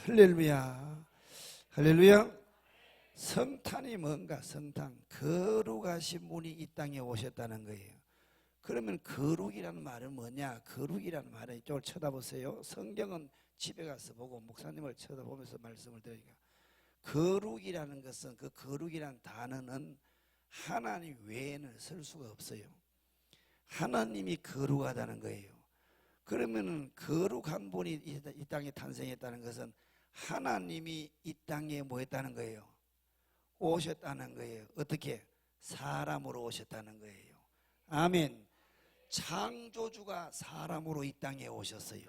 할렐루야. 할렐루야. 성탄이 뭔가? 성탄, 거룩하신 분이 이 땅에 오셨다는 거예요. 그러면 거룩이라는 말은 뭐냐? 거룩이라는 말은 이쪽을 쳐다보세요. 성경은 집에 가서 보고 목사님을 쳐다보면서 말씀을 드리니까, 거룩이라는 것은, 그 거룩이라는 단어는 하나님 외에는 쓸 수가 없어요. 하나님이 거룩하다는 거예요. 그러면은 거룩한 분이 이 땅에 탄생했다는 것은 하나님이 이 땅에 뭐 했다는 거예요? 오셨다는 거예요. 어떻게? 사람으로 오셨다는 거예요. 아멘. 창조주가 사람으로 이 땅에 오셨어요.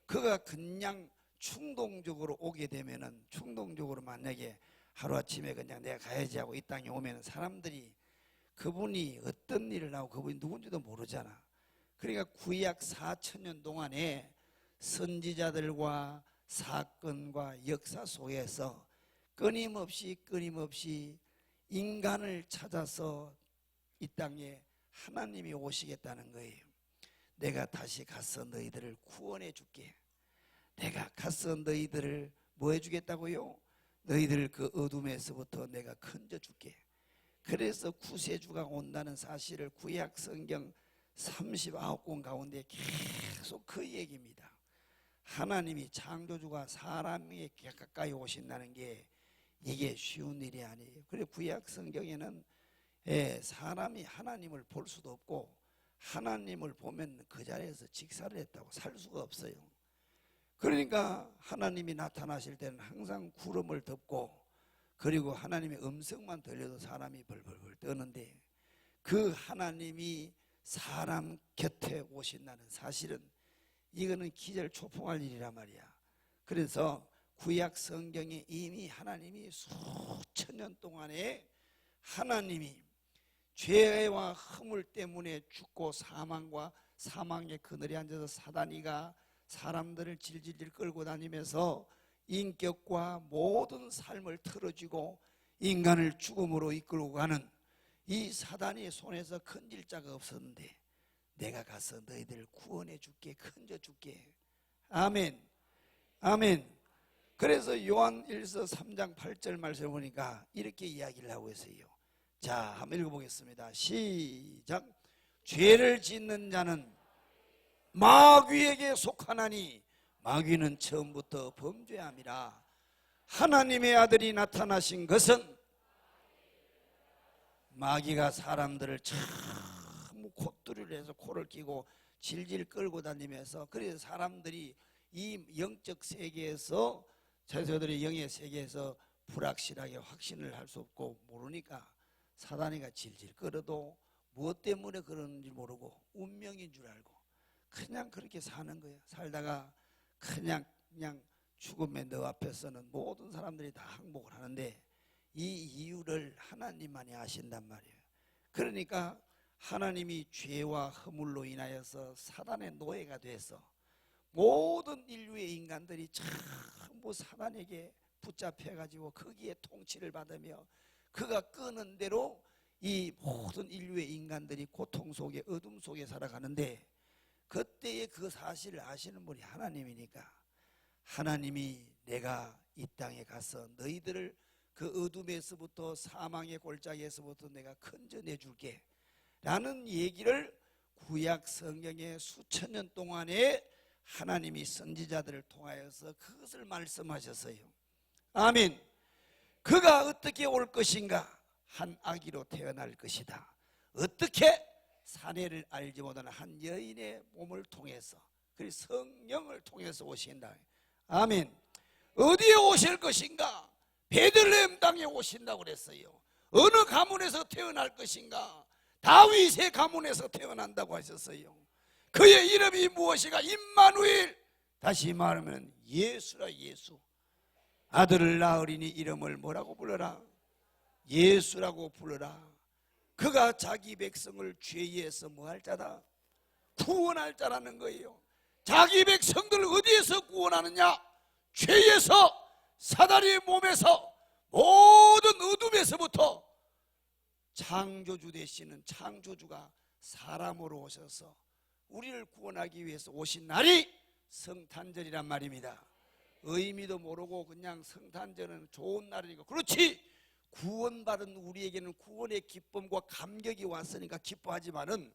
그가 그냥 충동적으로 오게 되면은, 충동적으로 만약에 하루아침에 그냥 내가 가야지 하고 이 땅에 오면 사람들이 그분이 어떤 일을 하고 그분이 누군지도 모르잖아. 그러니까 구약 4,000년 동안에 선지자들과 사건과 역사 속에서 끊임없이 인간을 찾아서 이 땅에 하나님이 오시겠다는 거예요. 내가 다시 가서 너희들을 구원해 줄게. 내가 가서 너희들을 뭐 해주겠다고요? 너희들 그 어둠에서부터 내가 건져 줄게. 그래서 구세주가 온다는 사실을 구약 성경 39권 가운데 계속 그 얘기입니다. 하나님이 창조주가 사람에게 가까이 오신다는 게 이게 쉬운 일이 아니에요. 그래서 구약 성경에는 사람이 하나님을 볼 수도 없고, 하나님을 보면 그 자리에서 직사를 했다고 살 수가 없어요. 그러니까 하나님이 나타나실 때는 항상 구름을 덮고, 그리고 하나님의 음성만 들려도 사람이 벌벌벌 떠는데, 그 하나님이 사람 곁에 오신다는 사실은 이거는 기절초풍할 일이란 말이야. 그래서 구약 성경에 이미 하나님이 수천 년 동안에 하나님이 죄와 허물 때문에 죽고 사망과 사망의 그늘에 앉아서 사단이가 사람들을 질질질 끌고 다니면서 인격과 모든 삶을 틀어쥐고 인간을 죽음으로 이끌고 가는 이 사단의 손에서 건질 자가 없었는데, 내가 가서 너희들을 구원해 줄게, 건져 줄게. 아멘. 아멘. 그래서 요한 1서 3장 8절 말씀을 보니까 이렇게 이야기를 하고 있어요. 자, 한번 읽어보겠습니다. 시작. 죄를 짓는 자는 마귀에게 속하나니 마귀는 처음부터 범죄함이라. 하나님의 아들이 나타나신 것은, 마귀가 사람들을 참 콧두리를 해서 코를 끼고 질질 끌고 다니면서, 그래서 사람들이 이 영적 세계에서, 저들의 영의 세계에서 불확실하게 확신을 할 수 없고 모르니까 사단이가 질질 끌어도 무엇 때문에 그러는지 모르고 운명인 줄 알고 그냥 그렇게 사는 거예요. 살다가 그냥 죽음의 너 앞에서는 모든 사람들이 다 항복을 하는데, 이 이유를 하나님만이 아신단 말이에요. 그러니까 하나님이 죄와 허물로 인하여서 사단의 노예가 돼서 모든 인류의 인간들이 전부 사단에게 붙잡혀가지고 거기에 통치를 받으며 그가 끄는 대로 이 모든 인류의 인간들이 고통 속에, 어둠 속에 살아가는데, 그때의 그 사실을 아시는 분이 하나님이니까 하나님이 내가 이 땅에 가서 너희들을 그 어둠에서부터 사망의 골짜기에서부터 내가 건져내 줄게 라는 얘기를 구약 성경에 수천 년 동안에 하나님이 선지자들을 통하여서 그것을 말씀하셨어요. 아멘. 그가 어떻게 올 것인가? 한 아기로 태어날 것이다. 어떻게? 사내를 알지 못하는 한 여인의 몸을 통해서, 그리고 성령을 통해서 오신다. 아멘. 어디에 오실 것인가? 베들레헴 땅에 오신다고 그랬어요. 어느 가문에서 태어날 것인가? 다윗의 가문에서 태어난다고 하셨어요. 그의 이름이 무엇이가? 임마누엘. 다시 말하면 예수라. 예수. 아들을 낳으리니 이름을 뭐라고 불러라? 예수라고 불러라. 그가 자기 백성을 죄에서 뭐 할 자다? 구원할 자라는 거예요. 자기 백성들을 어디에서 구원하느냐? 죄에서, 사단의 몸에서, 모든 어둠에서부터 창조주 되시는 창조주가 사람으로 오셔서 우리를 구원하기 위해서 오신 날이 성탄절이란 말입니다. 의미도 모르고 그냥 성탄절은 좋은 날이니까 그렇지, 구원받은 우리에게는 구원의 기쁨과 감격이 왔으니까 기뻐하지만은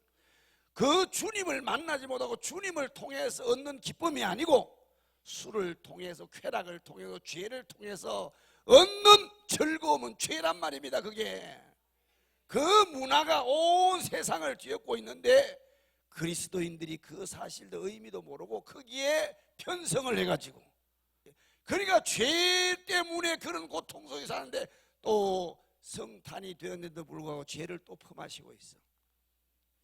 그 주님을 만나지 못하고 주님을 통해서 얻는 기쁨이 아니고 술을 통해서, 쾌락을 통해서, 죄를 통해서 얻는 즐거움은 죄란 말입니다. 그게 그 문화가 온 세상을 뒤엎고 있는데 그리스도인들이 그 사실도 의미도 모르고 거기에 편성을 해가지고, 그러니까 죄 때문에 그런 고통 속에 사는데 또 성탄이 되었는데도 불구하고 죄를 또 범하시고 있어.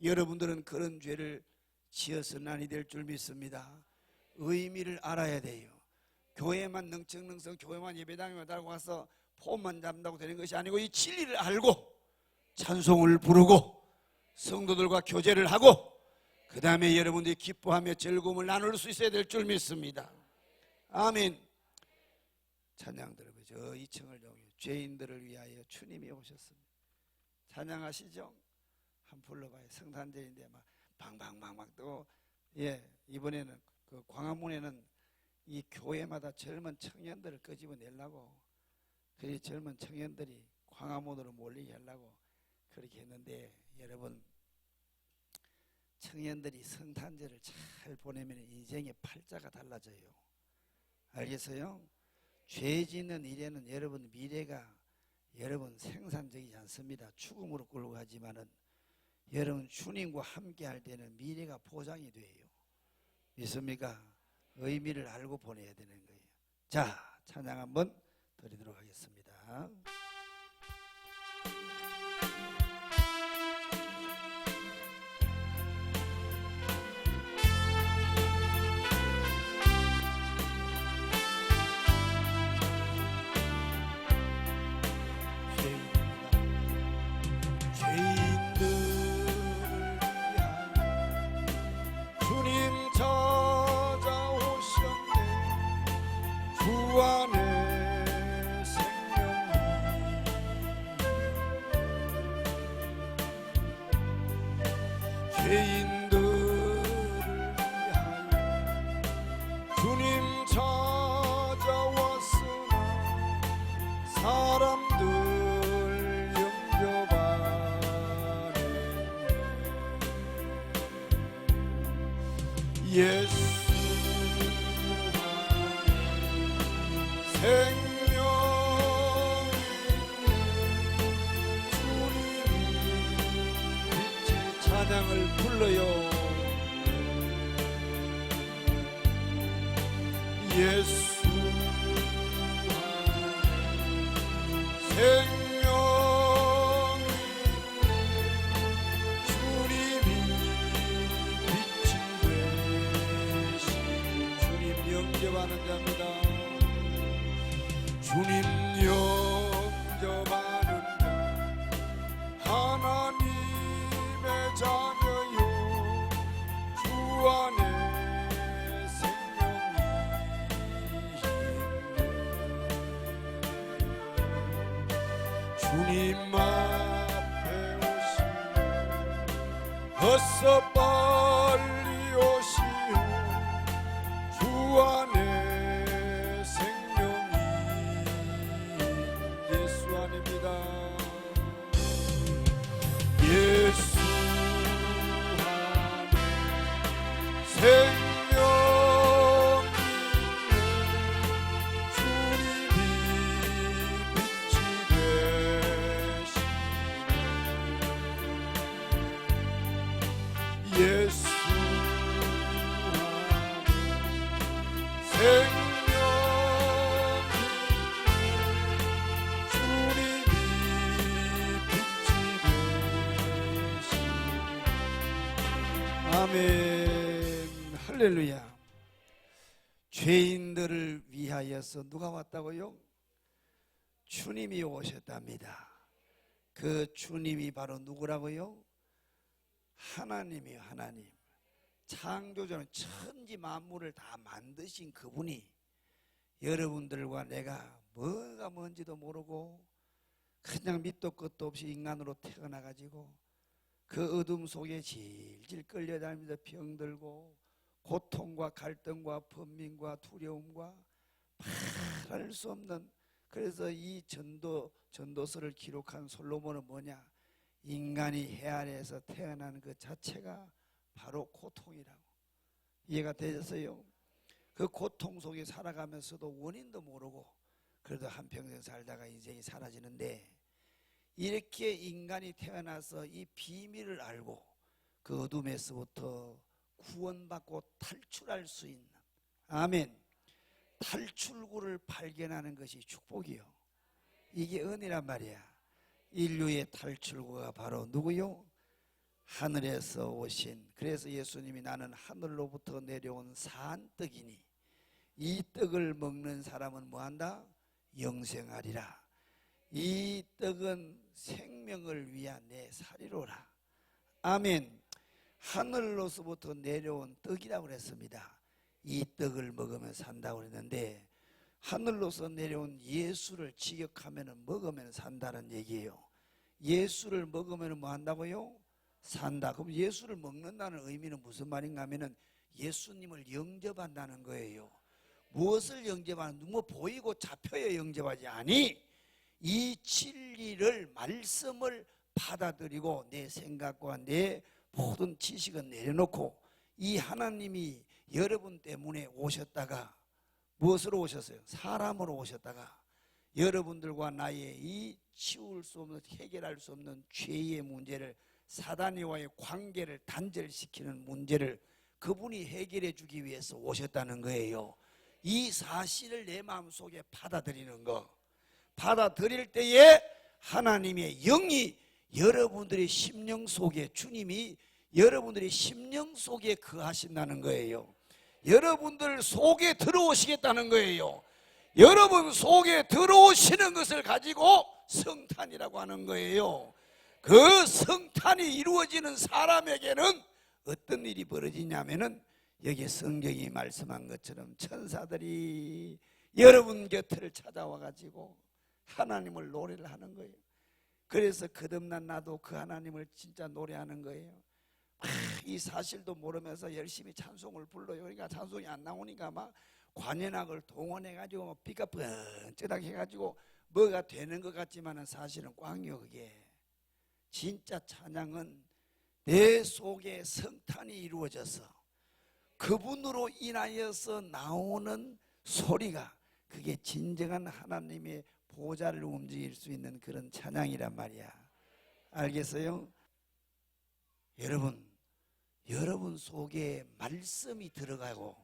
여러분들은 그런 죄를 지어서는 아니 될 줄 믿습니다. 의미를 알아야 돼요. 교회만 능청능청 교회만 예배당에만 달고 가서 폼만 잡는다고 되는 것이 아니고 이 진리를 알고 찬송을 부르고 성도들과 교제를 하고 그 다음에 여러분들이 기뻐하며 즐거움을 나눌 수 있어야 될 줄 믿습니다. 아멘. 찬양 들어보죠. 저 2층을 용해 죄인들을 위하여 주님이 오셨습니다. 찬양하시죠? 한번 불러봐요. 성탄절인데 막 방방방방 또, 이번에는 그 광화문에는 이 교회마다 젊은 청년들을 끄집어내려고, 그 젊은 청년들이 광화문으로 몰리게 하려고 그렇게 했는데, 여러분 청년들이 성탄절을 잘 보내면 인생의 팔자가 달라져요. 알겠어요? 죄 짓는 일에는 여러분 미래가 여러분 생산적이지 않습니다. 죽음으로 끌고 가지만은 여러분 주님과 함께 할 때는 미래가 보장이 돼요. 믿습니까? 의미를 알고 보내야 되는 거예요. 자, 찬양 한번 드리도록 하겠습니다. 죄인들을 위하여 주님 찾아왔으나 사람들 영접하네. 예수 생명 찬양을 불러요. 예수 생명 주님이 빛이 되시. 주님 영접하는 자입니다. 주님 영접하는 자 하나님의 자녀요 주 안에 생명이 있네. 주님 앞에 오시오 어서 빨리 오시오 주 안에 생명이 예수 안입니다. 예수 안에 생명이 주님이 빛이 되시네. 예수 안에 생명이 주님이 빛이 되시네. 아멘. 할렐루야. 죄인들을 위하여서 누가 왔다고요? 주님이 오셨답니다. 그 주님이 바로 누구라고요? 하나님이요. 하나님. 창조주는 천지 만물을 다 만드신 그분이 여러분들과 내가 뭐가 뭔지도 모르고 그냥 밑도 끝도 없이 인간으로 태어나가지고 그 어둠 속에 질질 끌려다니면서 병들고 고통과 갈등과 번민과 두려움과 말할 수 없는. 그래서 이 전도서를 기록한 솔로몬은 뭐냐? 인간이 해 아래에서 태어난 그 자체가 바로 고통이라고. 이해가 되셨어요? 그 고통 속에 살아가면서도 원인도 모르고 그래도 한평생 살다가 인생이 사라지는데, 이렇게 인간이 태어나서 이 비밀을 알고 그 어둠에서부터 구원받고 탈출할 수 있는, 아멘, 탈출구를 발견하는 것이 축복이요. 이게 은혜란 말이야. 인류의 탈출구가 바로 누구요? 하늘에서 오신. 그래서 예수님이 나는 하늘로부터 내려온 산떡이니 이 떡을 먹는 사람은 뭐한다? 영생하리라. 이 떡은 생명을 위한 내 살이로라. 아멘. 하늘로서부터 내려온 떡이라고 그랬습니다. 이 떡을 먹으면 산다고 그랬는데, 하늘로서 내려온 예수를 직역하면 먹으면 산다는 얘기예요. 예수를 먹으면 뭐 한다고요? 산다. 그럼 예수를 먹는다는 의미는 무슨 말인가 하면은 예수님을 영접한다는 거예요. 무엇을 영접하는? 뭐 보이고 잡혀야 영접하지 아니, 이 진리를, 말씀을 받아들이고 내 생각과 내 모든 지식은 내려놓고 이 하나님이 여러분 때문에 오셨다가, 무엇으로 오셨어요? 사람으로 오셨다가 여러분들과 나의 이 치울 수 없는, 해결할 수 없는 죄의 문제를, 사단과의 관계를 단절시키는 문제를 그분이 해결해 주기 위해서 오셨다는 거예요. 이 사실을 내 마음속에 받아들이는 거, 받아들일 때에 하나님의 영이 여러분들의 심령 속에, 주님이 여러분들의 심령 속에 거하신다는 거예요. 여러분들 속에 들어오시겠다는 거예요. 여러분 속에 들어오시는 것을 가지고 성탄이라고 하는 거예요. 그 성탄이 이루어지는 사람에게는 어떤 일이 벌어지냐면은, 여기 성경이 말씀한 것처럼 천사들이 여러분 곁을 찾아와 가지고 하나님을 노래를 하는 거예요. 그래서 거듭난 나도 그 하나님을 진짜 노래하는 거예요. 이 사실도 모르면서 열심히 찬송을 불러요. 그러니까 찬송이 안 나오니까 막 관현악을 동원해가지고 피가 번쩍 해가지고 뭐가 되는 것 같지만은 사실은 꽝이요. 그게 진짜 찬양은 내 속에 성탄이 이루어져서 그분으로 인하여서 나오는 소리가, 그게 진정한 하나님의 보좌를 움직일 수 있는 그런 찬양이란 말이야. 알겠어요? 여러분 속에 말씀이 들어가고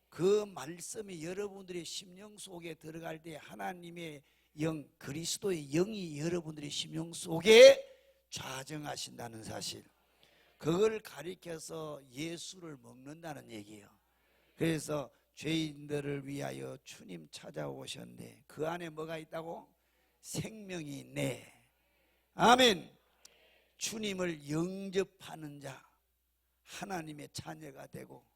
그 말씀이 여러분들의 심령 속에 들어갈 때 하나님의 영, 그리스도의 영이 여러분들의 심령 속에 좌정하신다는 사실, 그걸 가리켜서 예수를 먹는다는 얘기예요. 그래서 죄인들을 위하여 주님 찾아오셨네. 그 안에 뭐가 있다고? 생명이 있네. 아멘. 주님을 영접하는 자, 하나님의 자녀가 되고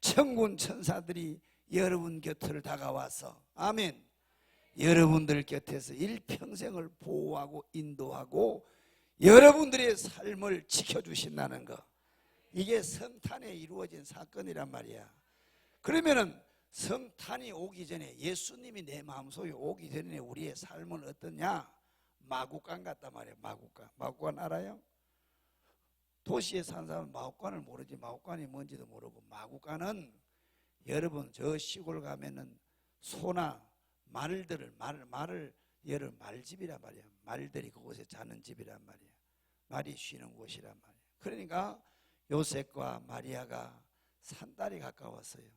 천군 천사들이 여러분 곁을 다가와서, 아멘, 여러분들 곁에서 일평생을 보호하고 인도하고 여러분들의 삶을 지켜주신다는 것, 이게 성탄에 이루어진 사건이란 말이야. 그러면은 성탄이 오기 전에, 예수님이 내 마음속에 오기 전에 우리의 삶은 어떠냐? 마구간 같단 말이에요. 마구간 알아요? 도시에 사는 사람은 마구간을 모르지, 마구간이 뭔지도 모르고. 마구간은 여러분 저 시골 가면은 소나 말을 여러 말집이란 말이야. 말들이 그곳에 자는 집이란 말이야. 말이 쉬는 곳이란 말이야. 그러니까 요셉과 마리아가 산딸이 가까웠어요.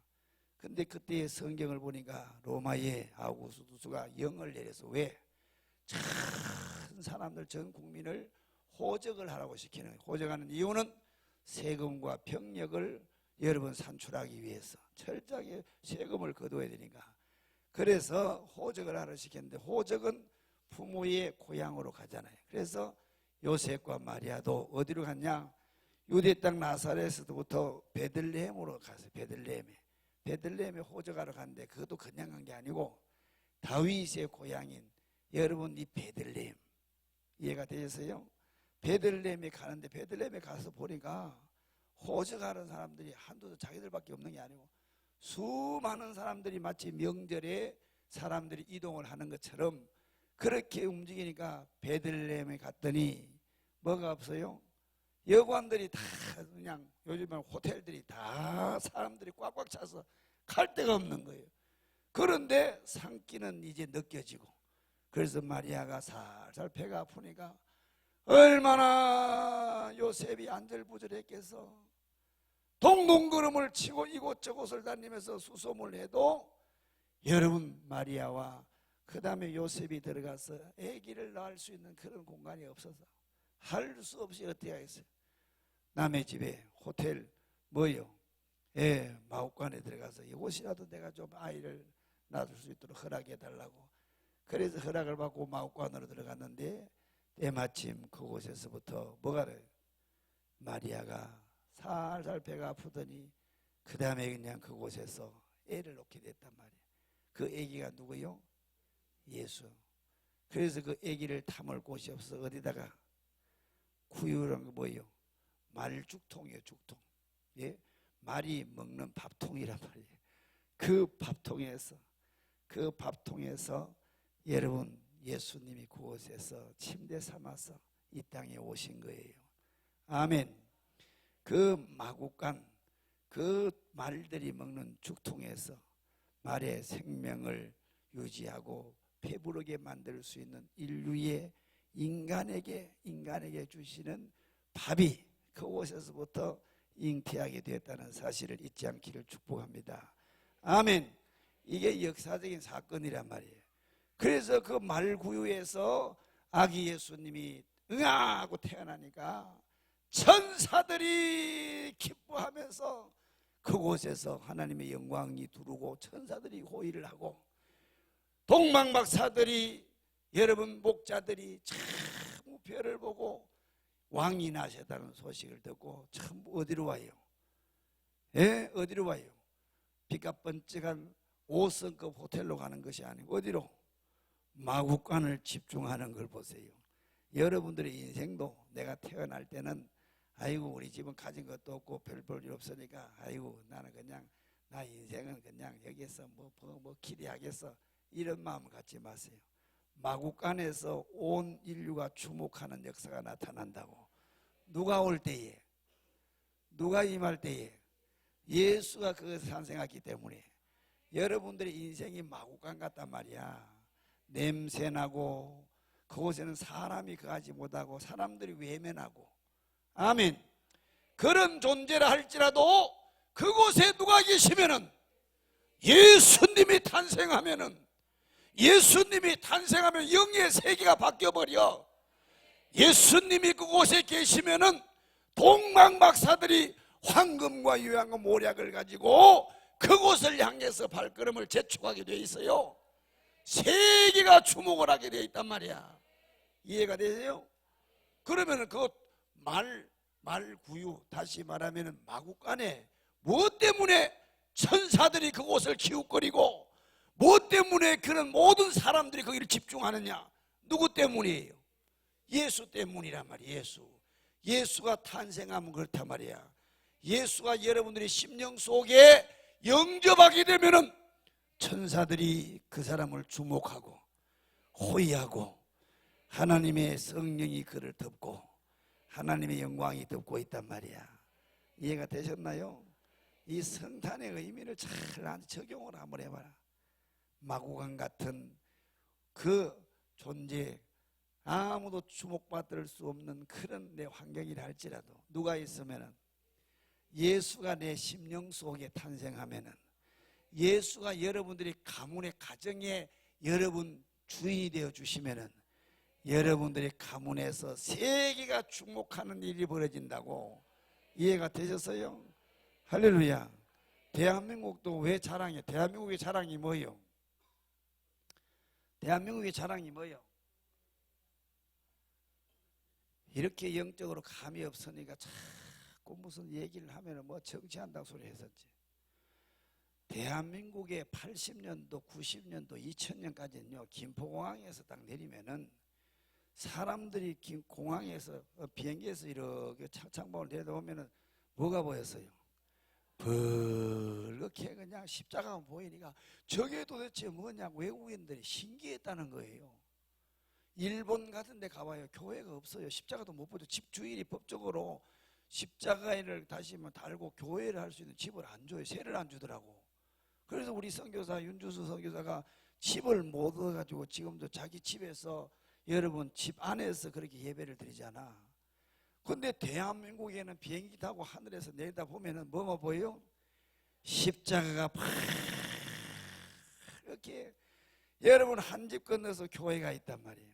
근데 그때의 성경을 보니까 로마의 아우구스투스가 영을 내려서, 왜? 전 사람들, 전 국민을 호적을 하라고 시키는, 호적하는 이유는 세금과 병력을 여러분 산출하기 위해서 철저하게 세금을 거둬야 되니까. 그래서 호적을 하라 시켰는데, 호적은 부모의 고향으로 가잖아요. 그래서 요셉과 마리아도 어디로 갔냐? 유대 땅 나사렛에서부터 베들레헴으로 갔어요. 베들레헴에 호적하러 갔는데, 그것도 그냥 간 게 아니고 다윗의 고향인 여러분 이 베들레헴, 이해가 되셨어요? 베들레헴에 가는데, 베들레헴에 가서 보니까 호적하는 사람들이 한두 자기들밖에 없는 게 아니고 수많은 사람들이 마치 명절에 사람들이 이동을 하는 것처럼 그렇게 움직이니까 베들레헴에 갔더니 뭐가 없어요? 여관들이 다 그냥 요즘은 호텔들이 다 사람들이 꽉꽉 차서 갈 데가 없는 거예요. 그런데 산기는 이제 느껴지고, 그래서 마리아가 살살 배가 아프니까 얼마나 요셉이 안절부절했겠어. 동동걸음을 치고 이곳저곳을 다니면서 수소문을 해도 여러분 마리아와 그 다음에 요셉이 들어가서 아기를 낳을 수 있는 그런 공간이 없어서 할 수 없이 어떻게 하겠어요? 남의 집에 호텔 뭐요? 마구간에 들어가서 이곳이라도 내가 좀 아이를 낳을 수 있도록 허락해 달라고. 그래서 허락을 받고 마구간으로 들어갔는데 때마침 그곳에서부터 뭐가 돼요? 마리아가 살살 배가 아프더니 그 다음에 그냥 그곳에서 애를 놓게 됐단 말이에요. 그 아기가 누구요? 예수. 그래서 그 아기를 담을 곳이 없어 어디다가 구유란 거 뭐예요? 말죽통이에요. 죽통. 예? 말이 먹는 밥통이란 말이에요. 그 밥통에서 여러분 예수님이 그곳에서 침대 삼아서 이 땅에 오신 거예요. 아멘. 그 마구간 그 말들이 먹는 죽통에서 말의 생명을 유지하고 배부르게 만들 수 있는 인류의 인간에게 주시는 밥이 그곳에서부터 잉태하게 되었다는 사실을 잊지 않기를 축복합니다. 아멘. 이게 역사적인 사건이란 말이에요. 그래서 그 말구유에서 아기 예수님이 응아하고 태어나니까 천사들이 기뻐하면서 그곳에서 하나님의 영광이 두르고 천사들이 호의를 하고 동방박사들이 여러분 목자들이 참 별을 보고 왕이 나셨다는 소식을 듣고 참 어디로 와요? 어디로 와요? 비가 번쩍한 5성급 호텔로 가는 것이 아니고 어디로? 마구간을 집중하는 걸 보세요. 여러분들의 인생도 내가 태어날 때는 아이고 우리 집은 가진 것도 없고 별 볼 일 없으니까 아이고 나는 그냥 나 인생은 그냥 여기서 뭐 기대하겠어 이런 마음 갖지 마세요. 마구간에서 온 인류가 주목하는 역사가 나타난다고. 누가 올 때에, 누가 임할 때에 예수가 그것을 탄생했기 때문에 여러분들의 인생이 마구간 같단 말이야. 냄새나고 그곳에는 사람이 거하지 못하고 사람들이 외면하고. 아멘. 그런 존재라 할지라도 그곳에 누가 계시면은 예수님이 탄생하면 영의 세계가 바뀌어버려. 예수님이 그곳에 계시면은 동방박사들이 황금과 유황과 모략을 가지고 그곳을 향해서 발걸음을 재촉하게 돼 있어요. 세계가 주목을 하게 돼 있단 말이야. 이해가 되세요? 그러면은 그 말구유, 다시 말하면은 마구간에 무엇 때문에 천사들이 그곳을 기웃거리고 무엇 때문에 그런 모든 사람들이 거기를 집중하느냐? 누구 때문이에요? 예수 때문이란 말이에요. 예수가 탄생하면 그렇단 말이야. 예수가 여러분들의 심령 속에 영접하게 되면은 천사들이 그 사람을 주목하고 호의하고 하나님의 성령이 그를 덮고 하나님의 영광이 덮고 있단 말이야. 이해가 되셨나요? 이 성탄의 의미를 잘 적용을 한번 해봐라. 마구간 같은 그 존재, 아무도 주목받을 수 없는 그런 내 환경이라 할지라도 누가 있으면은 예수가 내 심령 속에 탄생하면은 예수가 여러분들이 가문의 가정에 여러분 주인이 되어 주시면은 여러분들의 가문에서 세계가 주목하는 일이 벌어진다고. 이해가 되셨어요? 할렐루야. 대한민국도 왜 자랑해? 대한민국의 자랑이 뭐예요? 대한민국의 자랑이 뭐예요? 이렇게 영적으로 감이 없으니까 자꾸 무슨 얘기를 하면 뭐 정치한다고 소리 했었지. 대한민국의 80년도, 90년도, 2000년까지는요 김포공항에서 딱 내리면은 사람들이 공항에서 비행기에서 이렇게 창밖을 내다보면은 뭐가 보였어요? 벌겋게 그냥 십자가가 보이니까 저게 도대체 뭐냐고 외국인들이 신기했다는 거예요. 일본 같은 데 가봐요. 교회가 없어요. 십자가도 못 보죠. 집 주인이 법적으로 십자가를 다시 달고 교회를 할 수 있는 집을 안 줘요. 세를 안 주더라고. 그래서 우리 선교사 윤주수 선교사가 집을 못 얻어가지고 지금도 자기 집에서 여러분 집 안에서 그렇게 예배를 드리잖아. 근데 대한민국에는 비행기 타고 하늘에서 내리다 보면은 뭐만 보여요? 십자가가 팍 이렇게. 여러분 한 집 건너서 교회가 있단 말이에요.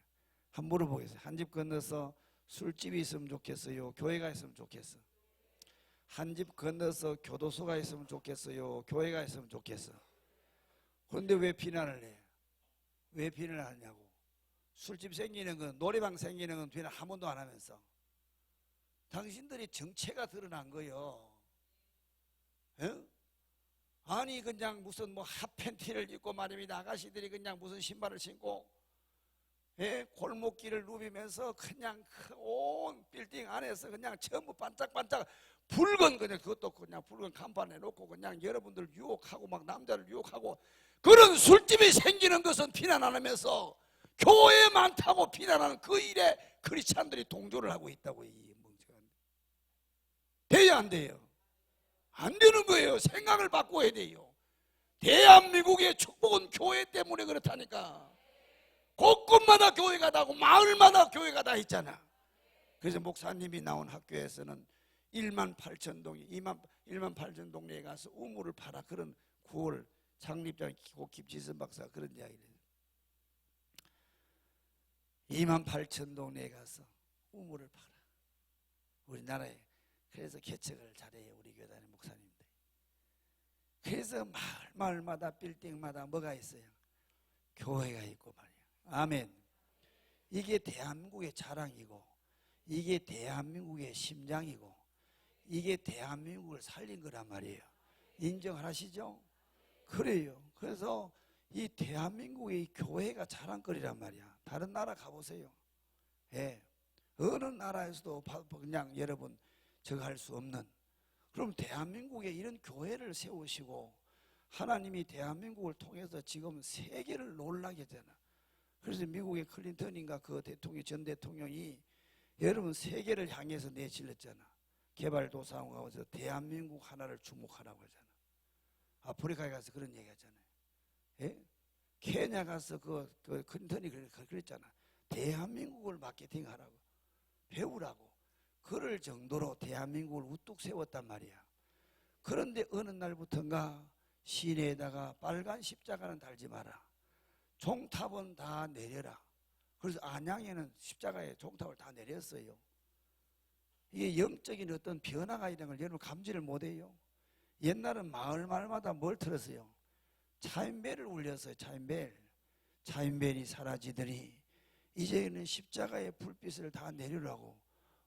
한번 물어보겠어요. 한 집 건너서 술집이 있으면 좋겠어요? 교회가 있으면 좋겠어? 한 집 건너서 교도소가 있으면 좋겠어요? 교회가 있으면 좋겠어? 그런데 왜 비난을 해? 왜 비난을 하냐고. 술집 생기는 건, 노래방 생기는 건 비난 한 번도 안 하면서 당신들이 정체가 드러난 거요. 에? 아니 그냥 무슨 뭐 핫팬티를 입고 말입니다. 아가씨들이 그냥 무슨 신발을 신고 골목길을 누비면서 그냥 온 빌딩 안에서 그냥 전부 반짝반짝 붉은 그냥 그것도 그냥 붉은 간판에 놓고 그냥 여러분들 유혹하고 막 남자를 유혹하고 그런 술집이 생기는 것은 비난 안 하면서 교회 많다고 비난하는 그 일에 크리스찬들이 동조를 하고 있다고. 이 돼야 안 돼요? 안 되는 거예요. 생각을 바꿔야 돼요. 대한민국의 축복은 교회 때문에 그렇다니까. 곳곳마다 교회가 다고 마을마다 교회가 다 있잖아. 그래서 목사님이 나온 학교에서는 1만 8천 동이 1만 8천 동네에 가서 우물을 팔아. 그런 9월 창립자 고김지선 박사가 그런 이야기를 해요. 2만 8천 동네에 가서 우물을 팔아. 우리나라에. 그래서 개척을 잘해요. 우리 교단의 목사님들. 그래서 마을마다 빌딩마다 뭐가 있어요? 교회가 있고 말이야. 아멘. 이게 대한민국의 자랑이고 이게 대한민국의 심장이고 이게 대한민국을 살린 거란 말이에요. 인정하시죠? 그래요. 그래서 이 대한민국의 교회가 자랑거리란 말이야. 다른 나라 가보세요. 예. 어느 나라에서도 그냥 여러분 저거 할 수 없는. 그럼 대한민국에 이런 교회를 세우시고 하나님이 대한민국을 통해서 지금 세계를 놀라게 되나. 그래서 미국의 클린턴인가 그 대통령 전 대통령이 여러분 세계를 향해서 내질렀잖아. 개발도상국에서 대한민국 하나를 주목하라고 하잖아. 아프리카에 가서 그런 얘기 하잖아요. 예? 케냐 가서 그 클린턴이 그랬잖아. 대한민국을 마케팅하라고 배우라고. 그럴 정도로 대한민국을 우뚝 세웠단 말이야. 그런데 어느 날부터인가 시내에다가 빨간 십자가는 달지 마라. 종탑은 다 내려라. 그래서 안양에는 십자가에 종탑을 다 내렸어요. 이게 영적인 어떤 변화가 있는 걸 여러분 감지를 못해요. 옛날은 마을마다 뭘 틀었어요? 차인벨을 울렸어요. 차인벨이 사라지더니 이제는 십자가의 불빛을 다 내리라고.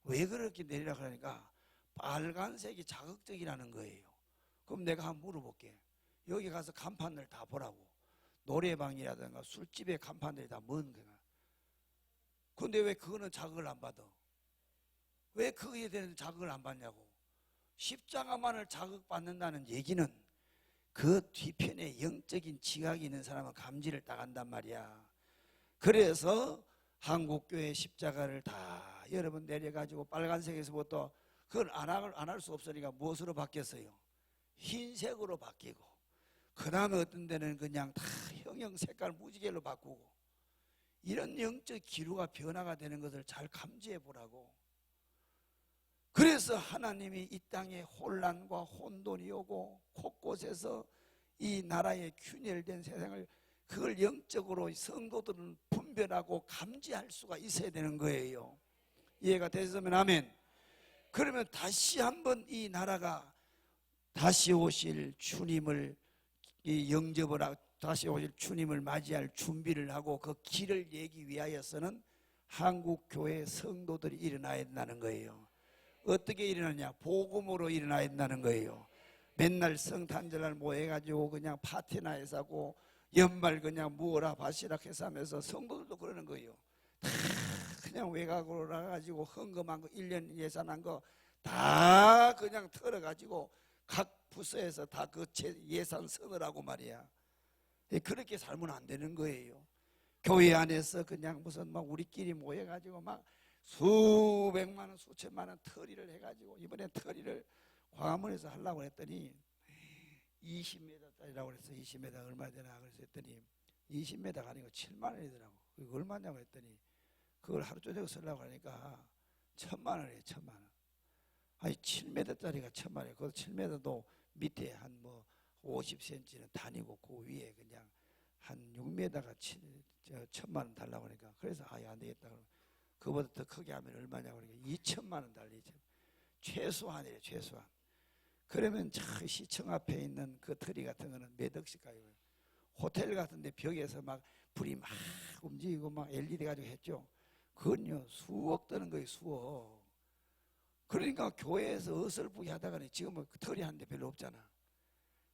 왜 그렇게 내리라고 하니까 빨간색이 자극적이라는 거예요. 그럼 내가 한번 물어볼게. 여기 가서 간판을 다 보라고. 노래방이라든가 술집의 간판들이 다 뭔 거야. 근데 왜 그거는 자극을 안 받아? 왜 그거에 대해서 자극을 안 받냐고. 십자가만을 자극받는다는 얘기는 그 뒤편에 영적인 지각이 있는 사람은 감지를 딱 한단 말이야. 그래서 한국교회 십자가를 다 여러분 내려가지고 빨간색에서부터 그걸 안 할 수 없으니까 무엇으로 바뀌었어요? 흰색으로 바뀌고 그 다음에 어떤 데는 그냥 다 형형 색깔 무지개로 바꾸고 이런 영적 기류가 변화가 되는 것을 잘 감지해 보라고. 그래서 하나님이 이 땅에 혼란과 혼돈이 오고 곳곳에서 이 나라의 균열된 세상을 그걸 영적으로 성도들은 분별하고 감지할 수가 있어야 되는 거예요. 이해가 되셨으면 아멘. 그러면 다시 한번 이 나라가 다시 오실 주님을 영접을 하고 다시 오실 주님을 맞이할 준비를 하고 그 길을 내기 위하여서는 한국교회 성도들이 일어나야 된다는 거예요. 어떻게 일어나냐? 복음으로 일어나야 된다는 거예요. 맨날 성탄절날 모여가지고 그냥 파티나 해서 하고 연말 그냥 무어라 바시라 해서 하면서 성도들도 그러는 거예요. 다 그냥 외곽으로 나가가지고 헌금한 거 1년 예산한 거 다 그냥 털어가지고 각 부서에서 다 그 예산 쓰느라고 말이야. 그렇게 살면 안 되는 거예요. 교회 안에서 그냥 무슨 막 우리끼리 모여가지고 막 수백만 원, 수천만 원 터리를 해가지고 이번에 터리를 광화문에서 하려고 했더니 20m짜리라고 그랬어. 20m 얼마 되나 그랬더니 20m가 아니고 7만 원이더라고. 그게 얼마냐고 했더니 그걸 하루 종일 쓰려고 하니까 1,000만 원이에요. 1,000만 원. 아니 7m짜리가 1,000만 원이에요. 그 7m도 밑에 한 뭐 50cm는 다니고 그 위에 그냥 한 6m가 1,000만 원 달라고 하니까 그래서 안 되겠다. 그보다 더 크게 하면 얼마냐고 그러니까 2,000만 원 달리죠. 최소한이에요. 최소한. 그러면 저 시청 앞에 있는 그 트리 같은 거는 몇 억씩 가요. 호텔 같은 데 벽에서 막 불이 막 움직이고 막 LED 가지고 했죠. 그건요 수억 드는 거예요. 수억. 그러니까 교회에서 어설프게 하다가는 지금은 그 터리 한 대 별로 없잖아.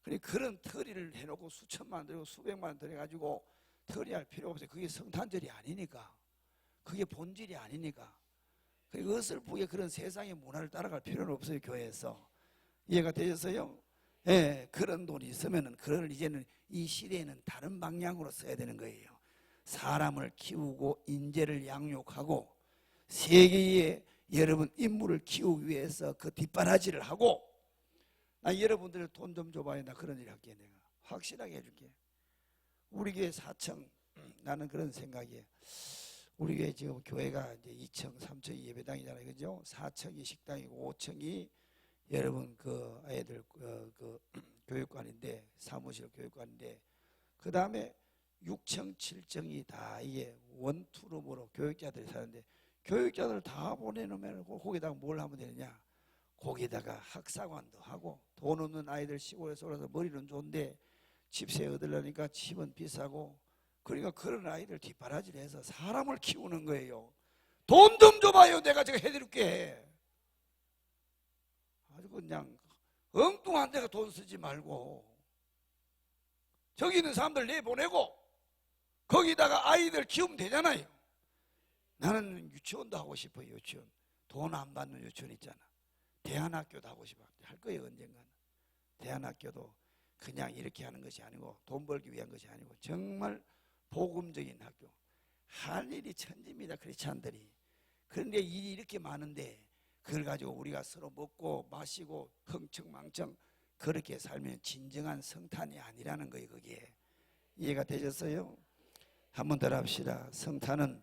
그러니까 그런 터리를 해놓고 수천만 원 들고 수백만 원 들여가지고 터리할 필요가 없어요. 그게 성탄절이 아니니까. 그게 본질이 아니니까. 그러니까 어설프게 그런 세상의 문화를 따라갈 필요는 없어요. 교회에서. 이해가 되셨어요? 예, 그런 돈이 있으면은 그걸 이제는 이 시대에는 다른 방향으로 써야 되는 거예요. 사람을 키우고 인재를 양육하고 세계에 여러분 인물을 키우기 위해서 그 뒷바라지를 하고 나 여러분들 돈 좀 줘봐요. 나 그런 일 할게. 내가 확실하게 해줄게. 우리 교회 4층 나는 그런 생각이에요. 우리 교회 지금 교회가 이제 2층 3층이 예배당이잖아요. 그죠? 4층이 식당이고 5층이 여러분 그 아이들 그 교육관인데 사무실 교육관인데 그 다음에 6층 7층이 다 이게 원투룸으로 교육자들이 사는데 교육자들 다 보내놓으면 거기다가 뭘 하면 되느냐? 거기다가 학사관도 하고 돈 없는 아이들 시골에서 올라서 머리는 좋은데 집세 얻으려니까 집은 비싸고 그러니까 그런 아이들 뒷바라지를 해서 사람을 키우는 거예요. 돈 좀 줘봐요. 내가 제가 해드릴게. 아주 그냥 엉뚱한 데가 돈 쓰지 말고 저기 있는 사람들 내보내고 거기다가 아이들 키우면 되잖아요. 나는 유치원도 하고 싶어요. 유치원. 돈 안 받는 유치원 있잖아. 대안학교도 하고 싶어. 할 거예요. 언젠가는. 대안학교도 그냥 이렇게 하는 것이 아니고 돈 벌기 위한 것이 아니고 정말 복음적인 학교. 할 일이 천지입니다. 크리스찬들이. 그런데 일이 이렇게 많은데 그걸 가지고 우리가 서로 먹고 마시고 흥청망청 그렇게 살면 진정한 성탄이 아니라는 거예요. 그게 이해가 되셨어요? 한번 더 합시다. 성탄은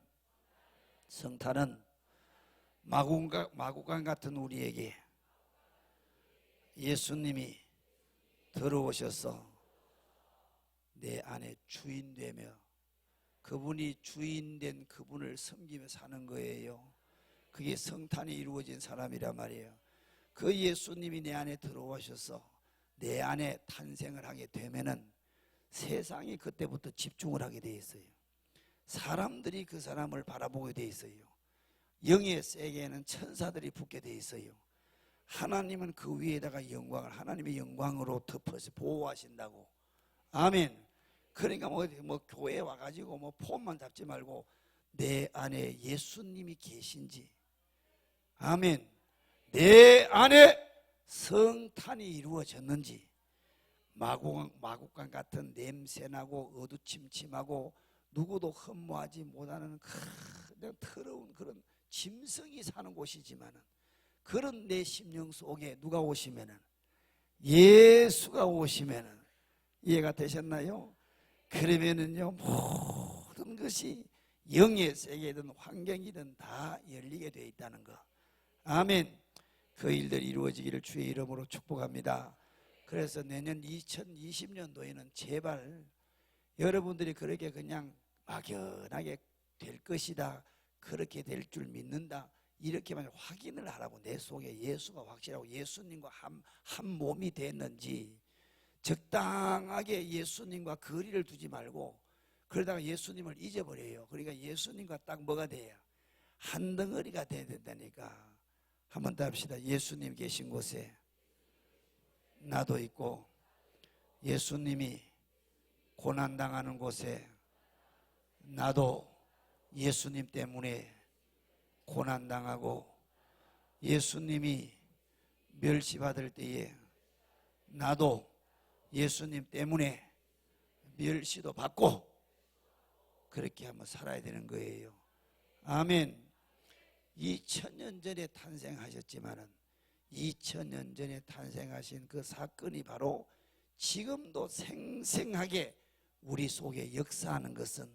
마구간 같은 우리에게 예수님이 들어오셔서 내 안에 주인 되며 그분이 주인 된 그분을 섬기며 사는 거예요. 그게 성탄이 이루어진 사람이란 말이에요. 그 예수님이 내 안에 들어오셔서 내 안에 탄생을 하게 되면은 세상이 그때부터 집중을 하게 돼 있어요. 사람들이 그 사람을 바라보게 돼 있어요. 영의 세계에는 천사들이 붙게 돼 있어요. 하나님은 그 위에다가 영광을 하나님의 영광으로 덮어서 보호하신다고. 아멘. 그러니까 뭐 교회에 와가지고 뭐 폼만 잡지 말고 내 안에 예수님이 계신지, 아멘, 내 안에 성탄이 이루어졌는지, 마구간 같은 냄새나고 어두침침하고 누구도 흠모하지 못하는 더러운 그런 짐승이 사는 곳이지만은 그런 내 심령 속에 누가 오시면은 예수가 오시면은 이해가 되셨나요? 그러면은요 모든 것이 영의 세계든 환경이든 다 열리게 되어 있다는 거. 아멘. 그 일들 이루어지기를 주의 이름으로 축복합니다. 그래서 내년 2020년도에는 제발 여러분들이 그렇게 그냥 막연하게 될 것이다, 그렇게 될 줄 믿는다, 이렇게만 확인을 하라고. 내 속에 예수가 확실하고 예수님과 한 몸이 됐는지 적당하게 예수님과 거리를 두지 말고 그러다가 예수님을 잊어버려요. 그러니까 예수님과 딱 뭐가 돼요? 한 덩어리가 돼야 된다니까. 한번 더 합시다. 예수님 계신 곳에 나도 있고 예수님이 고난당하는 곳에 나도 예수님 때문에 고난당하고 예수님이 멸시받을 때에 나도 예수님 때문에 멸시도 받고 그렇게 한번 살아야 되는 거예요. 아멘. 2000년 전에 탄생하셨지만은 2000년 전에 탄생하신 그 사건이 바로 지금도 생생하게 우리 속에 역사하는 것은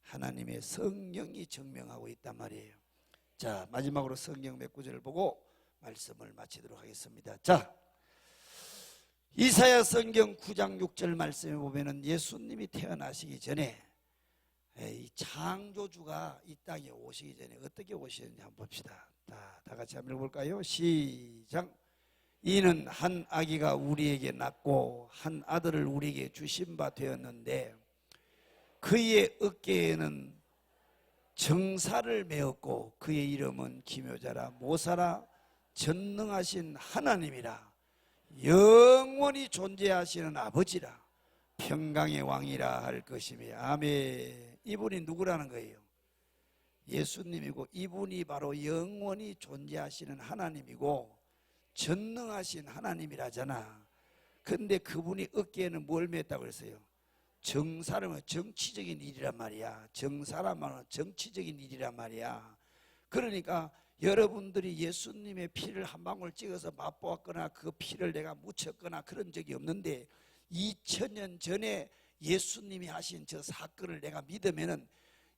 하나님의 성령이 증명하고 있단 말이에요. 자, 마지막으로 성경 몇 구절을 보고 말씀을 마치도록 하겠습니다. 자, 이사야 성경 9장 6절 말씀에 보면은 예수님이 태어나시기 전에 이 창조주가 이 땅에 오시기 전에 어떻게 오셨는지 한번 봅시다. 다 같이 한번 읽어볼까요? 시작. 이는 한 아기가 우리에게 낳고 한 아들을 우리에게 주신 바 되었는데 그의 어깨에는 정사를 메었고 그의 이름은 기묘자라 모사라 전능하신 하나님이라 영원히 존재하시는 아버지라 평강의 왕이라 할 것이며 아멘. 이분이 누구라는 거예요? 예수님이고 이분이 바로 영원히 존재하시는 하나님이고 전능하신 하나님이라잖아. 근데 그분이 어깨에는 뭘 맸다고 그랬어요? 정사라면 정치적인 일이란 말이야. 정사라면 정치적인 일이란 말이야. 그러니까 여러분들이 예수님의 피를 한 방울 찍어서 맛보았거나 그 피를 내가 묻혔거나 그런 적이 없는데 2000년 전에 예수님이 하신 저 사건을 내가 믿으면은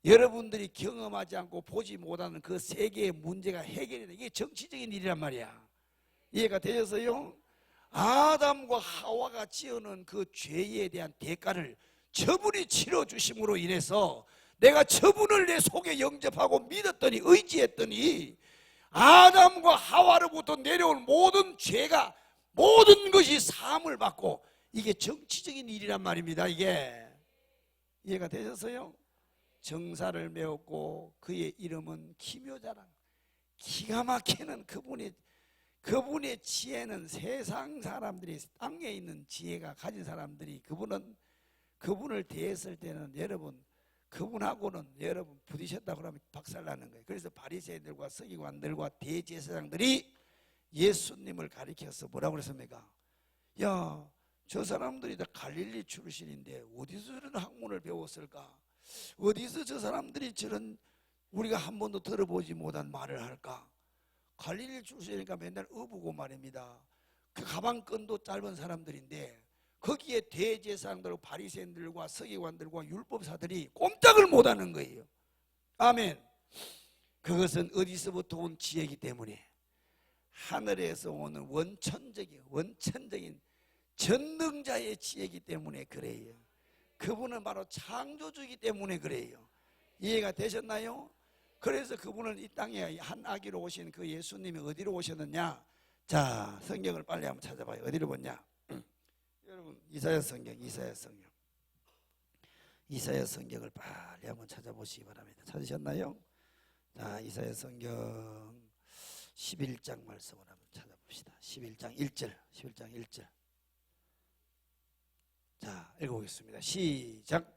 여러분들이 경험하지 않고 보지 못하는 그 세계의 문제가 해결이 돼. 이게 정치적인 일이란 말이야. 이해가 되셨어요? 아담과 하와가 지어놓은 그 죄에 대한 대가를 저분이 치러주심으로 인해서 내가 저분을 내 속에 영접하고 믿었더니 의지했더니 아담과 하와로부터 내려온 모든 죄가 모든 것이 사함을 받고 이게 정치적인 일이란 말입니다. 이게 이해가 되셨어요? 정사를 메웠고 그의 이름은 기묘자라. 기가 막히는 그분의 지혜는 세상 사람들이 땅에 있는 지혜가 가진 사람들이 그분을 대했을 때는 여러분 그분하고는 여러분 부딪혔다 그러면 박살나는 거예요. 그래서 바리새인들과 서기관들과 대제사장들이 예수님을 가리켜서 뭐라고 그랬습니까? 야, 저 사람들이 다 갈릴리 출신인데 어디서 저런 학문을 배웠을까? 어디서 저 사람들이 저런 우리가 한 번도 들어보지 못한 말을 할까? 갈릴리 출신이니까 맨날 어부고 말입니다. 그 가방끈도 짧은 사람들인데 거기에 대제사장들, 바리새인들과 서기관들과 율법사들이 꼼짝을 못하는 거예요. 아멘. 그것은 어디서부터 온 지혜이기 때문에 하늘에서 오는 원천적인 전능자의 지혜이기 때문에 그래요. 그분은 바로 창조주이기 때문에 그래요. 이해가 되셨나요? 그래서 그분은 이 땅에 한 아기로 오신 그 예수님이 어디로 오셨느냐? 자, 성경을 빨리 한번 찾아봐요. 어디로 보냐? 여러분 이사야 성경을 빨리 한번 찾아보시기 바랍니다. 찾으셨나요? 자, 이사야 성경 11장 말씀을 한번 찾아봅시다. 11장 1절. 자, 읽어보겠습니다. 시작.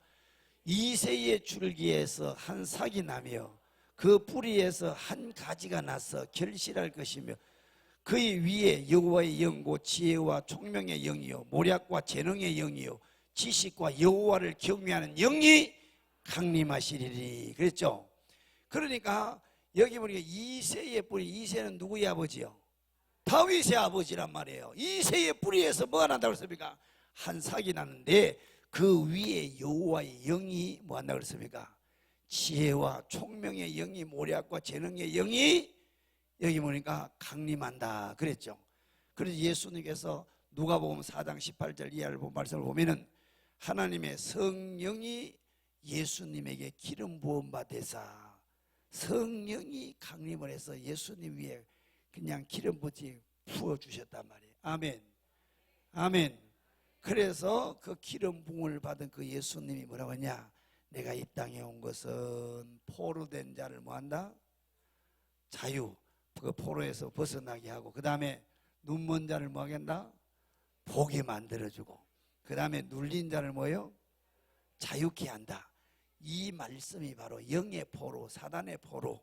이새의 줄기에서 한 삭이 나며 그 뿌리에서 한 가지가 나서 결실할 것이며 그의 위에 여호와의 영고 지혜와 총명의 영이요 모략과 재능의 영이요 지식과 여호와를 경외하는 영이 강림하시리니. 그랬죠? 그러니까 여기 보니까 이새의 뿌리, 이새는 누구의 아버지요? 다윗의 아버지란 말이에요. 이새의 뿌리에서 뭐가 난다고 했습니까? 한 삭이 나는데 그 위에 여호와의 영이 뭐 한다고 그랬습니까? 지혜와 총명의 영이 모략과 재능의 영이 여기 보니까 강림한다 그랬죠. 그래서 예수님께서 누가복음 4장 18절 이하를 본 말씀을 보면은 하나님의 성령이 예수님에게 기름 부음 받으사 성령이 강림을 해서 예수님 위에 그냥 기름 부어 주셨단 말이에요. 아멘. 아멘. 그래서 그 기름 부음을 받은 그 예수님이 뭐라고 하냐? 내가 이 땅에 온 것은 포로된 자를 뭐한다? 자유, 그 포로에서 벗어나게 하고 그 다음에 눈먼 자를 뭐하겠다? 보게 만들어주고 그 다음에 눌린 자를 뭐요? 자유케 한다. 이 말씀이 바로 영의 포로, 사단의 포로.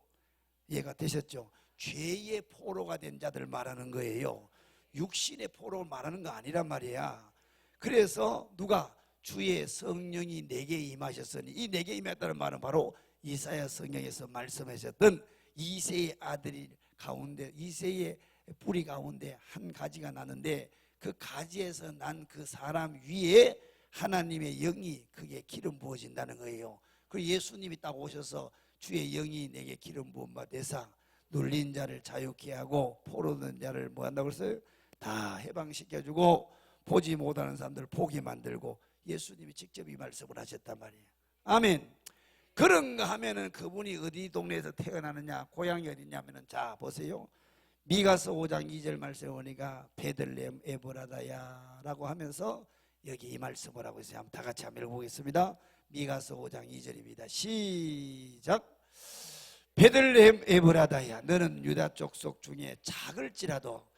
이해가 되셨죠? 죄의 포로가 된 자들 말하는 거예요. 육신의 포로를 말하는 거 아니란 말이야. 그래서 누가 주의 성령이 내게 임하셨으니, 이 내게 임했다는 말은 바로 이사야 성경에서 말씀하셨던 이새의 아들이 가운데, 이새의 뿌리 가운데 한 가지가 나는데 그 가지에서 난 그 사람 위에 하나님의 영이 그게 기름 부어진다는 거예요. 그리고 예수님이 딱 오셔서 주의 영이 내게 기름 부음 받으사 눌린 자를 자유케 하고 포로된 자를 뭐 한다고 그랬어요? 다 해방시켜주고 보지 못하는 사람들 보게 만들고, 예수님이 직접 이 말씀을 하셨단 말이에요. 아멘. 그런가 하면은 그분이 어디 동네에서 태어나느냐, 고향이 어디냐면은, 자 보세요. 미가서 5장 2절 말씀에 보니까 베들레헴 에브라다야 라고 하면서 여기 이 말씀을 하고 있어요. 한번 다 같이 한번 읽어보겠습니다. 미가서 5장 2절입니다. 시작. 베들레헴 에브라다야, 너는 유다 족속 중에 작을지라도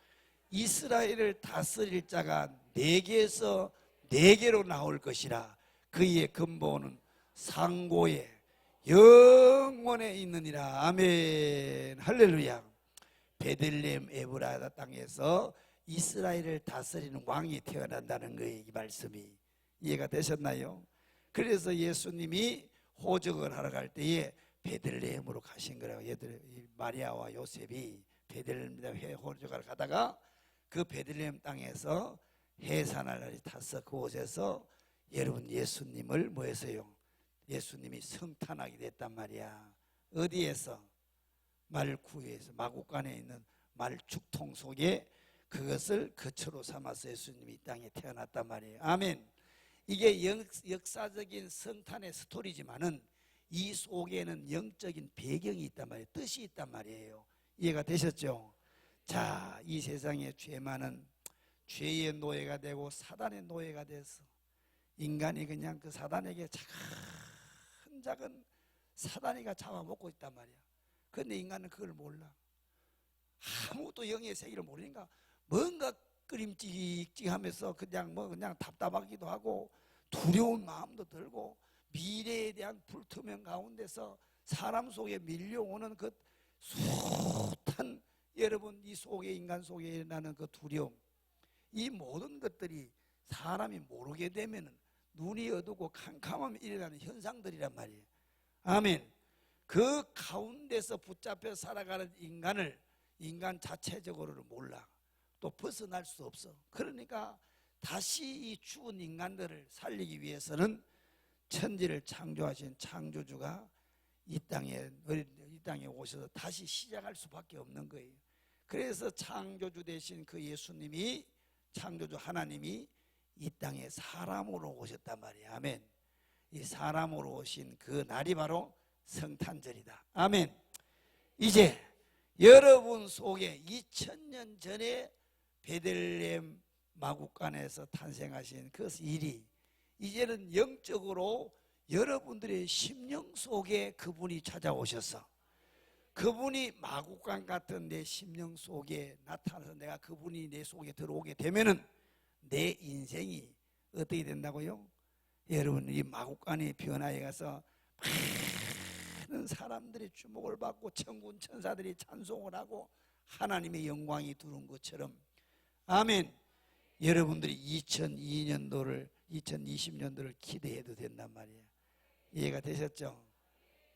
이스라엘을 다스릴 자가 네개에서 네개로 나올 것이라. 그의 근본은 상고에 영원에 있느니라. 아멘. 할렐루야. 베들레헴 에브라다 땅에서 이스라엘을 다스리는 왕이 태어난다는 거예요. 이 말씀이 이해가 되셨나요? 그래서 예수님이 호적을 하러 갈 때에 베들레헴으로 가신 거라고. 얘들 마리아와 요셉이 베들레헴 호적을 가다가 그 베들레헴 땅에서 해산할날이 타서 그곳에서 여러분 예수님을 뭐 했어요? 예수님이 성탄하게 됐단 말이야. 어디에서? 말구에서, 마구간에 있는 말죽통 속에 그것을 거처로 삼아서 예수님이 이 땅에 태어났단 말이에요. 아멘. 이게 역사적인 성탄의 스토리지만은 이 속에는 영적인 배경이 있단 말이에요. 뜻이 있단 말이에요. 이해가 되셨죠? 자, 이 세상에 죄만은 죄의 노예가 되고 사단의 노예가 돼서 인간이 그냥 그 사단에게 작은 사단이가 잡아먹고 있단 말이야. 그런데 인간은 그걸 몰라. 아무것도 영의 세계를 모르니까 뭔가 끄림찍찍하면서 그냥 답답하기도 하고 두려운 마음도 들고 미래에 대한 불투명 가운데서 사람 속에 밀려오는 그 숱한, 여러분 이 속에, 인간 속에 일어나는 그 두려움, 이 모든 것들이 사람이 모르게 되면 눈이 어두고 캄캄함이 일어나는 현상들이란 말이에요. 아멘. 그 가운데서 붙잡혀 살아가는 인간을 인간 자체적으로는 몰라. 또 벗어날 수 없어. 그러니까 다시 이 죽은 인간들을 살리기 위해서는 천지를 창조하신 창조주가 이 땅에 오셔서 다시 시작할 수밖에 없는 거예요. 그래서 창조주 되신 그 예수님이, 창조주 하나님이 이 땅에 사람으로 오셨단 말이에요. 아멘. 이 사람으로 오신 그 날이 바로 성탄절이다. 아멘. 이제 여러분 속에 2000년 전에 베들레헴 마구간에서 탄생하신 그 일이 이제는 영적으로 여러분들의 심령 속에 그분이 찾아오셔서, 그분이 마구간 같은 내 심령 속에 나타나서 내가 그분이 내 속에 들어오게 되면은 내 인생이 어떻게 된다고요? 여러분 이 마구간이 변화해 가서 많은 사람들이 주목을 받고 천군 천사들이 찬송을 하고 하나님의 영광이 두른 것처럼, 아멘. 여러분들이 2020년도를 기대해도 된단 말이에요. 이해가 되셨죠?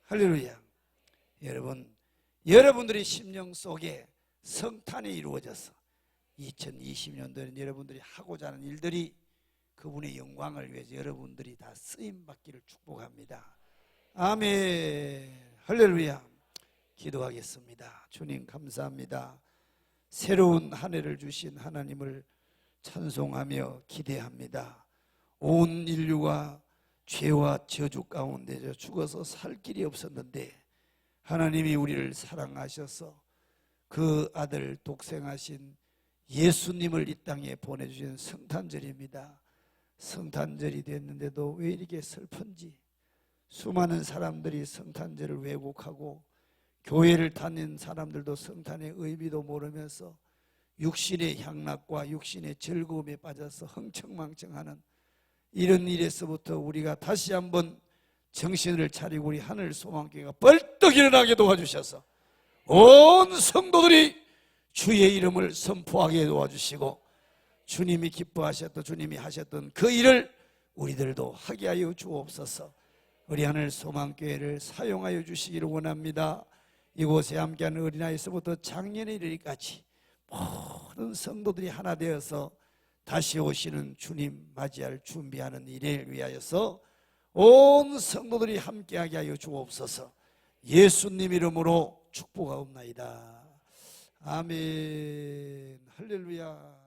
할렐루야. 여러분들의 심령 속에 성탄이 이루어져서 2020년도에는 여러분들이 하고자 하는 일들이 그분의 영광을 위해서 여러분들이 다 쓰임받기를 축복합니다. 아멘. 할렐루야. 기도하겠습니다. 주님 감사합니다. 새로운 한 해를 주신 하나님을 찬송하며 기대합니다. 온 인류가 죄와 저주 가운데 죽어서 살 길이 없었는데 하나님이 우리를 사랑하셔서 그 아들 독생하신 예수님을 이 땅에 보내주신 성탄절입니다. 성탄절이 됐는데도 왜 이렇게 슬픈지, 수많은 사람들이 성탄절을 왜곡하고 교회를 다니는 사람들도 성탄의 의미도 모르면서 육신의 향락과 육신의 즐거움에 빠져서 흥청망청하는 이런 일에서부터 우리가 다시 한번 정신을 차리고 우리 하늘 소망교회가 벌떡 일어나게 도와주셔서 온 성도들이 주의 이름을 선포하게 도와주시고 주님이 기뻐하셨던 주님이 하셨던 그 일을 우리들도 하게 하여 주옵소서. 우리 하늘 소망교회를 사용하여 주시기를 원합니다. 이곳에 함께하는 어린아이에서부터 장년에 이르기까지 모든 성도들이 하나 되어서 다시 오시는 주님 맞이할 준비하는 일을 위하여서 온 성도들이 함께하게 하여 주옵소서. 예수님 이름으로 축복하옵나이다. 아멘. 할렐루야.